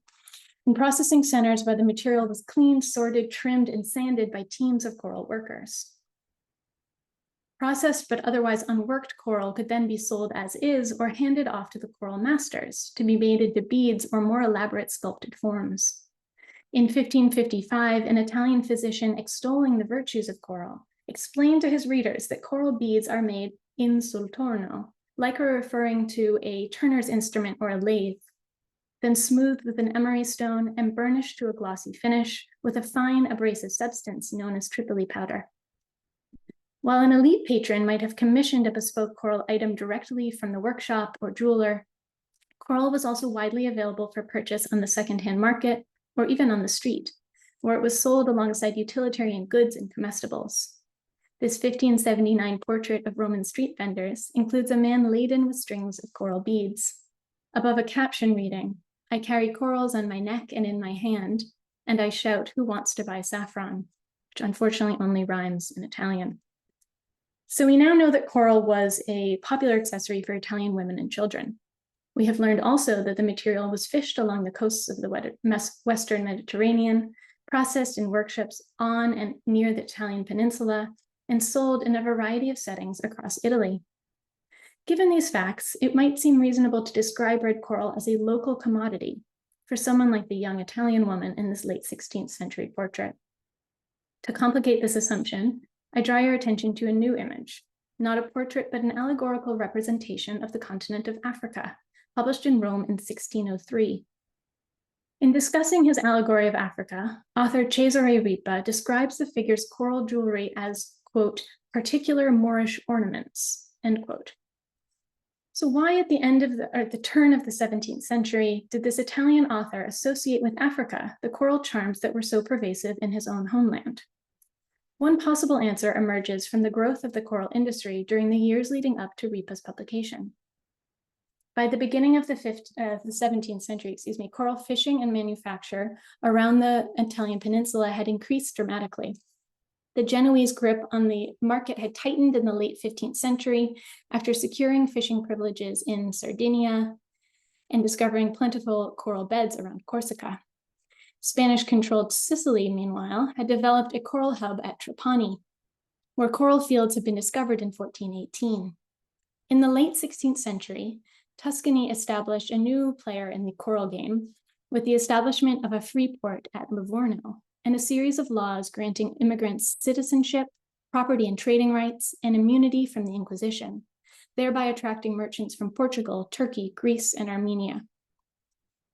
in processing centers where the material was cleaned, sorted, trimmed, and sanded by teams of coral workers. Processed but otherwise unworked coral could then be sold as is or handed off to the coral masters to be made into beads or more elaborate sculpted forms. In 1555, an Italian physician extolling the virtues of coral explained to his readers that coral beads are made in sultorno, likely referring to a turner's instrument or a lathe, then smoothed with an emery stone and burnished to a glossy finish with a fine abrasive substance known as Tripoli powder. While an elite patron might have commissioned a bespoke coral item directly from the workshop or jeweler, coral was also widely available for purchase on the secondhand market or even on the street, where it was sold alongside utilitarian goods and comestibles. This 1579 portrait of Roman street vendors includes a man laden with strings of coral beads, above a caption reading, "I carry corals on my neck and in my hand, and I shout, 'Who wants to buy saffron?'" which unfortunately only rhymes in Italian. So we now know that coral was a popular accessory for Italian women and children. We have learned also that the material was fished along the coasts of the Western Mediterranean, processed in workshops on and near the Italian peninsula, and sold in a variety of settings across Italy. Given these facts, it might seem reasonable to describe red coral as a local commodity for someone like the young Italian woman in this late 16th century portrait. To complicate this assumption, I draw your attention to a new image, not a portrait, but an allegorical representation of the continent of Africa, published in Rome in 1603. In discussing his allegory of Africa, author Cesare Ripa describes the figure's coral jewelry as, quote, "particular Moorish ornaments," end quote. So why at the turn of the 17th century did this Italian author associate with Africa the coral charms that were so pervasive in his own homeland? One possible answer emerges from the growth of the coral industry during the years leading up to Ripa's publication. By the beginning of the 17th century, coral fishing and manufacture around the Italian peninsula had increased dramatically. The Genoese grip on the market had tightened in the late 15th century after securing fishing privileges in Sardinia and discovering plentiful coral beds around Corsica. Spanish-controlled Sicily, meanwhile, had developed a coral hub at Trapani, where coral fields had been discovered in 1418. In the late 16th century, Tuscany established a new player in the coral game with the establishment of a free port at Livorno and a series of laws granting immigrants citizenship, property and trading rights, and immunity from the Inquisition, thereby attracting merchants from Portugal, Turkey, Greece, and Armenia.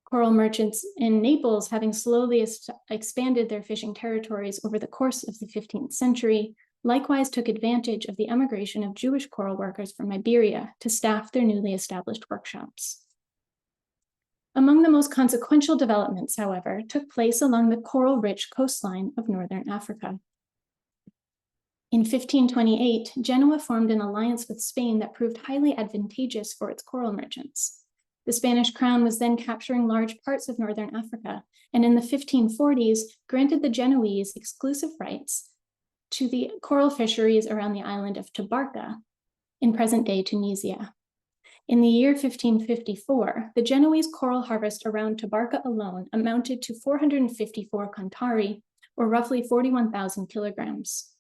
Coral merchants in Naples, having slowly expanded their fishing territories over the course of the 15th century, likewise took advantage of the emigration of Jewish coral workers from Iberia to staff their newly established workshops. Among the most consequential developments, however, took place along the coral-rich coastline of northern Africa. In 1528, Genoa formed an alliance with Spain that proved highly advantageous for its coral merchants. The Spanish crown was then capturing large parts of northern Africa, and in the 1540s granted the Genoese exclusive rights to the coral fisheries around the island of Tabarka in present-day Tunisia. In the year 1554, the Genoese coral harvest around Tabarka alone amounted to 454 cantari, or roughly 41,000 kilograms.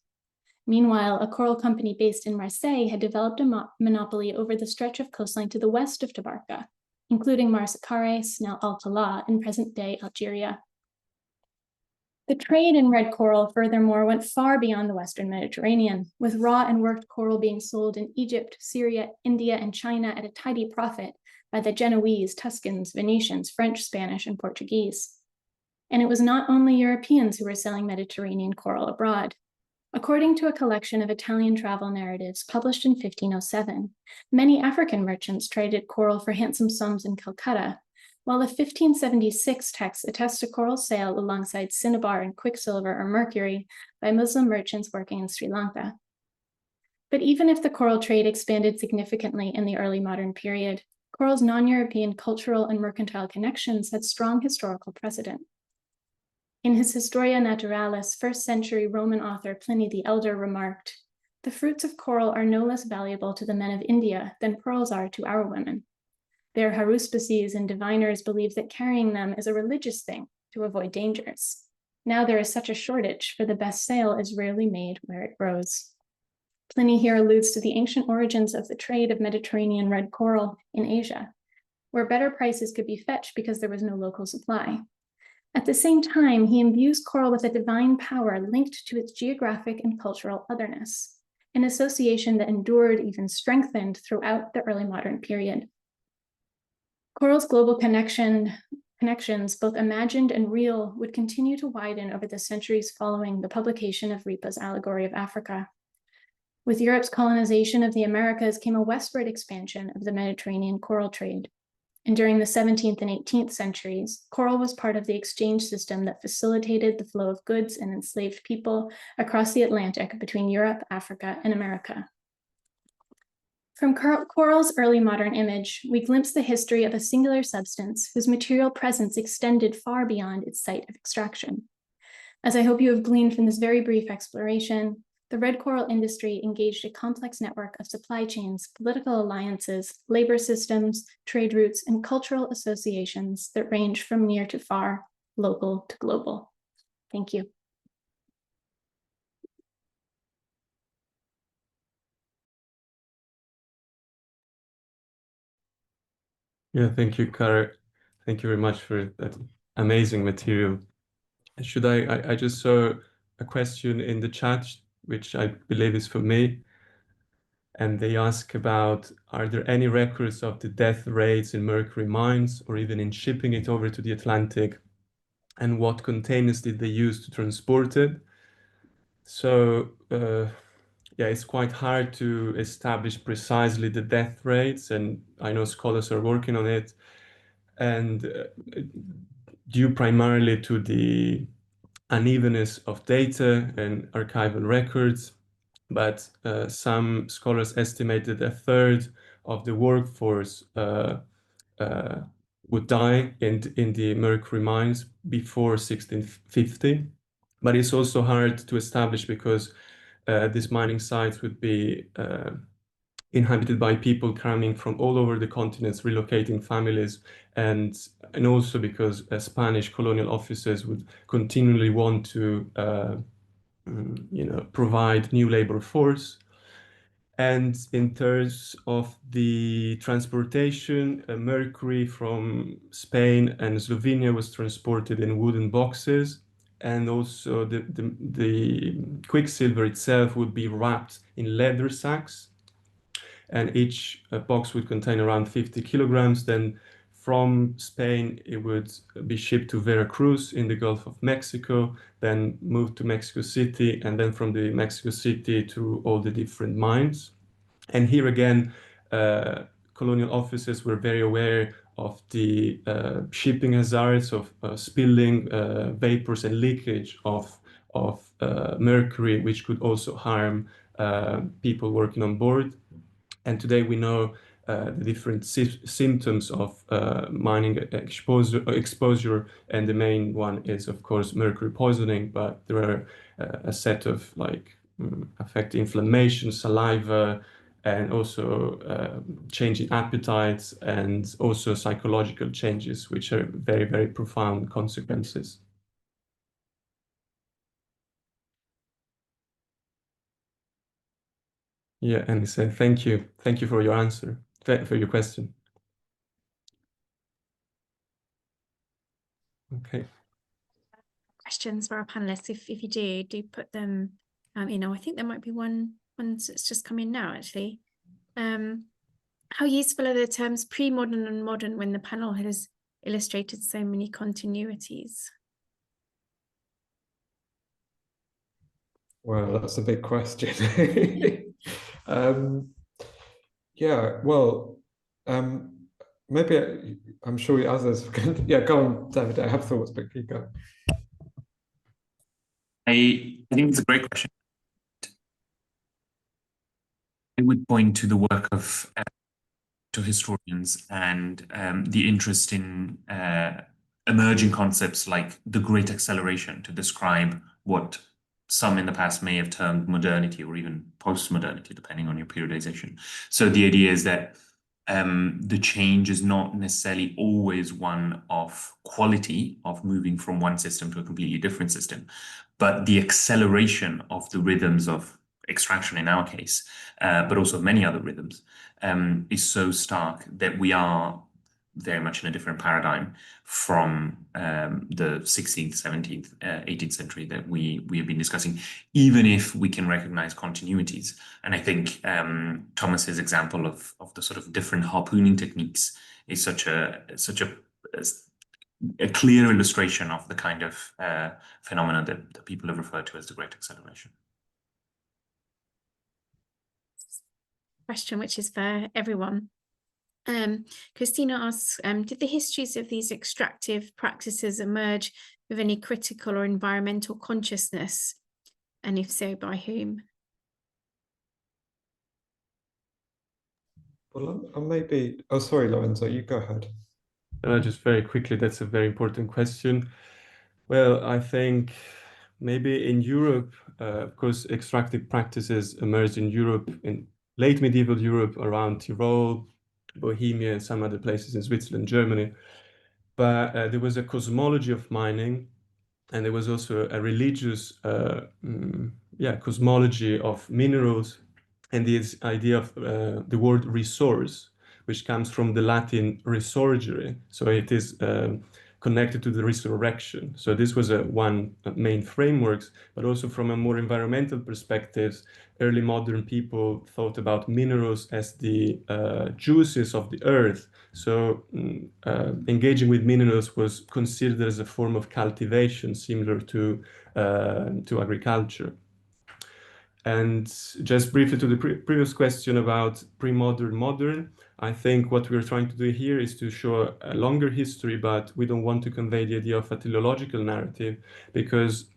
Meanwhile, a coral company based in Marseille had developed a monopoly over the stretch of coastline to the west of Tabarka, including Marsacares, now Altala, in present-day Algeria. The trade in red coral, furthermore, went far beyond the Western Mediterranean, with raw and worked coral being sold in Egypt, Syria, India, and China at a tidy profit by the Genoese, Tuscans, Venetians, French, Spanish, and Portuguese. And it was not only Europeans who were selling Mediterranean coral abroad. According to a collection of Italian travel narratives published in 1507, many African merchants traded coral for handsome sums in Calcutta, while the 1576 text attests to coral sale alongside cinnabar and quicksilver or mercury by Muslim merchants working in Sri Lanka. But even if the coral trade expanded significantly in the early modern period, coral's non-European cultural and mercantile connections had strong historical precedent. In his Historia Naturalis, first-century Roman author Pliny the Elder remarked, "The fruits of coral are no less valuable to the men of India than pearls are to our women. Their haruspices and diviners believe that carrying them is a religious thing to avoid dangers. Now there is such a shortage, for the best sale is rarely made where it grows." Pliny here alludes to the ancient origins of the trade of Mediterranean red coral in Asia, where better prices could be fetched because there was no local supply. At the same time, he imbues coral with a divine power linked to its geographic and cultural otherness, an association that endured, even strengthened, throughout the early modern period. Coral's global connections, both imagined and real, would continue to widen over the centuries following the publication of Ripa's Allegory of Africa. With Europe's colonization of the Americas came a westward expansion of the Mediterranean coral trade. And during the 17th and 18th centuries, coral was part of the exchange system that facilitated the flow of goods and enslaved people across the Atlantic between Europe, Africa, and America. From coral's early modern image, we glimpse the history of a singular substance whose material presence extended far beyond its site of extraction. As I hope you have gleaned from this very brief exploration, the red coral industry engaged a complex network of supply chains, political alliances, labor systems, trade routes, and cultural associations that range from near to far, local to global. Thank you. Yeah, thank you, Kara. Thank you very much for that amazing material. I just saw a question in the chat, which I believe is for me. And they ask about, are there any records of the death rates in mercury mines or even in shipping it over to the Atlantic? And what containers did they use to transport it? So, yeah, it's quite hard to establish precisely the death rates, and I know scholars are working on it. And due primarily to the unevenness of data and archival records, but some scholars estimated a third of the workforce would die in the mercury mines before 1650. But it's also hard to establish because these mining sites would be inhabited by people coming from all over the continents, relocating families, and also because Spanish colonial officers would continually want to provide new labor force. And in terms of the transportation, mercury from Spain and Slovenia was transported in wooden boxes, and also the quicksilver itself would be wrapped in leather sacks, and each box would contain around 50 kilograms. Then from Spain, it would be shipped to Veracruz in the Gulf of Mexico, then moved to Mexico City, and then from the Mexico City to all the different mines. And here again, colonial officers were very aware of the shipping hazards of spilling vapors and leakage of mercury, which could also harm people working on board. And today we know the different symptoms of mining exposure, and the main one is, of course, mercury poisoning, but there are a set of affect inflammation, saliva, and also change in appetites, and also psychological changes, which are very, very profound consequences. Yeah, and he said, thank you for your answer, for your question. Okay. Questions for our panelists, if you do put them, I think there might be one that's just come in now, actually. How useful are the terms pre-modern and modern when the panel has illustrated so many continuities? Well, that's a big question. Yeah, well, maybe I'm sure others can. Yeah, go on, David. I have thoughts, but keep going. I think it's a great question. I would point to the work of historians and the interest in emerging concepts like the Great Acceleration to describe what some in the past may have termed modernity or even post-modernity, depending on your periodization. So the idea is that the change is not necessarily always one of quality, of moving from one system to a completely different system, but the acceleration of the rhythms of extraction in our case, but also many other rhythms, is so stark that we are very much in a different paradigm from the 16th, 17th, 18th century that we have been discussing, even if we can recognize continuities. And I think Thomas's example of the sort of different harpooning techniques is such a clear illustration of the kind of phenomenon that people have referred to as the Great Acceleration. Question, which is for everyone. Christina asks, did the histories of these extractive practices emerge with any critical or environmental consciousness? And if so, by whom? Well, maybe, oh, sorry, Lorenzo, you go ahead. Just very quickly, that's a very important question. Well, I think maybe in Europe, of course, extractive practices emerged in Europe, in late medieval Europe, around Tyrol, Bohemia, and some other places in Switzerland, Germany. But there was a cosmology of mining, and there was also a religious cosmology of minerals, and this idea of the word resource, which comes from the Latin resurgere. So it is connected to the resurrection. So this was one main frameworks, but also from a more environmental perspective, early modern people thought about minerals as the juices of the earth. So engaging with minerals was considered as a form of cultivation, similar to agriculture. And just briefly to the previous question about pre-modern, modern, I think what we're trying to do here is to show a longer history, but we don't want to convey the idea of a teleological narrative, because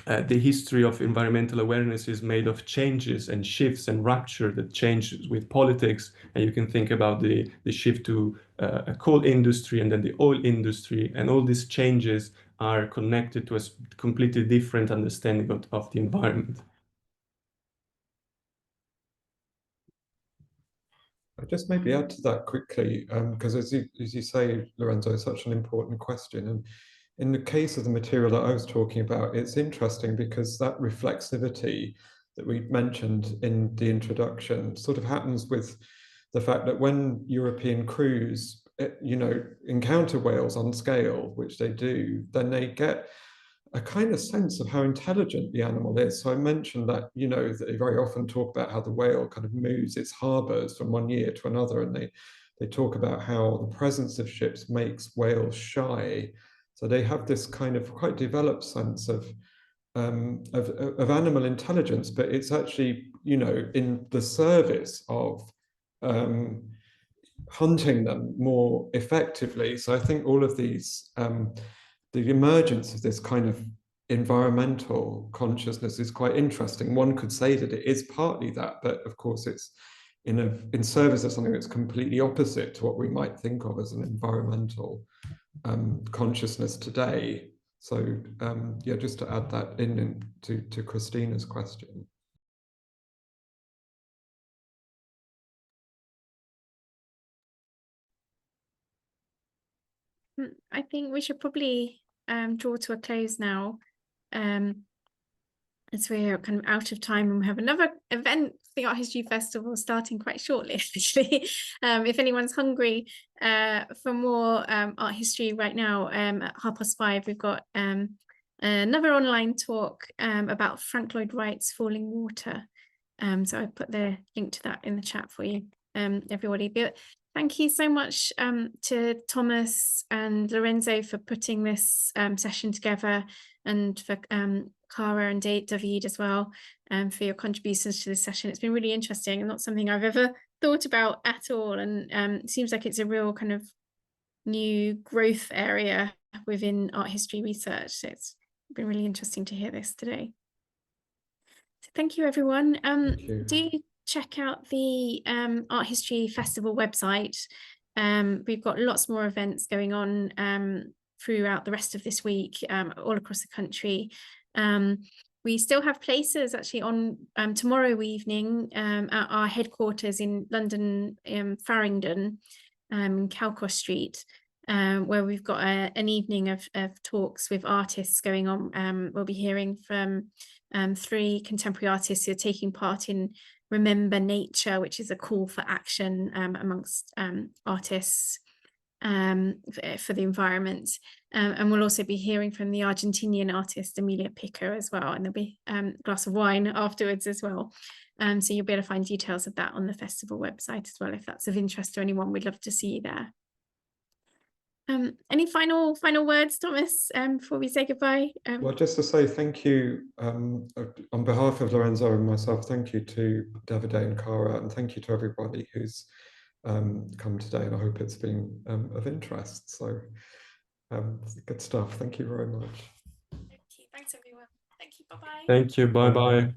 the history of environmental awareness is made of changes and shifts and rupture that changes with politics. And you can think about the shift to a coal industry and then the oil industry, and all these changes are connected to a completely different understanding of the environment. I'll just maybe add to that quickly, because as you say, Lorenzo, it's such an important question. And in the case of the material that I was talking about, it's interesting because that reflexivity that we mentioned in the introduction sort of happens with the fact that when European crews, encounter whales on scale, which they do, then they get a kind of sense of how intelligent the animal is. So I mentioned that, they very often talk about how the whale kind of moves its harbors from one year to another, and they talk about how the presence of ships makes whales shy. So they have this kind of quite developed sense of animal intelligence, but it's actually, in the service of hunting them more effectively. So I think all of these the emergence of this kind of environmental consciousness is quite interesting. One could say that it is partly that, but of course it's in service of something that's completely opposite to what we might think of as an environmental consciousness today. So yeah, just to add that in to Christina's question. I think we should probably draw to a close now, as we're kind of out of time, and we have another event, the Art History Festival, starting quite shortly, actually. If anyone's hungry for more art history right now, at 5:30, we've got another online talk about Frank Lloyd Wright's Falling Water. So I put the link to that in the chat for you, everybody. But thank you so much to Thomas and Lorenzo for putting this session together, and for Cara and David as well, for your contributions to this session. It's been really interesting and not something I've ever thought about at all. And it seems like it's a real kind of new growth area within art history research. So it's been really interesting to hear this today. So thank you, everyone. Thank you. Do check out the Art History Festival website. We've got lots more events going on throughout the rest of this week, all across the country. We still have places actually on tomorrow evening at our headquarters in London, Farringdon, Calcross Street, where we've got an evening of talks with artists going on. We'll be hearing from 3 contemporary artists who are taking part in Remember Nature, which is a call for action amongst artists for the environment. And we'll also be hearing from the Argentinian artist Emilia Picker as well, and there'll be a glass of wine afterwards as well. So you'll be able to find details of that on the festival website as well, if that's of interest to anyone. We'd love to see you there. Any final words, Thomas, before we say goodbye? Well, just to say thank you on behalf of Lorenzo and myself. Thank you to Davide and Cara, and thank you to everybody who's come today. And I hope it's been of interest. So good stuff. Thank you very much. Thank you. Thanks, everyone. Thank you. Bye-bye. Thank you. Bye-bye.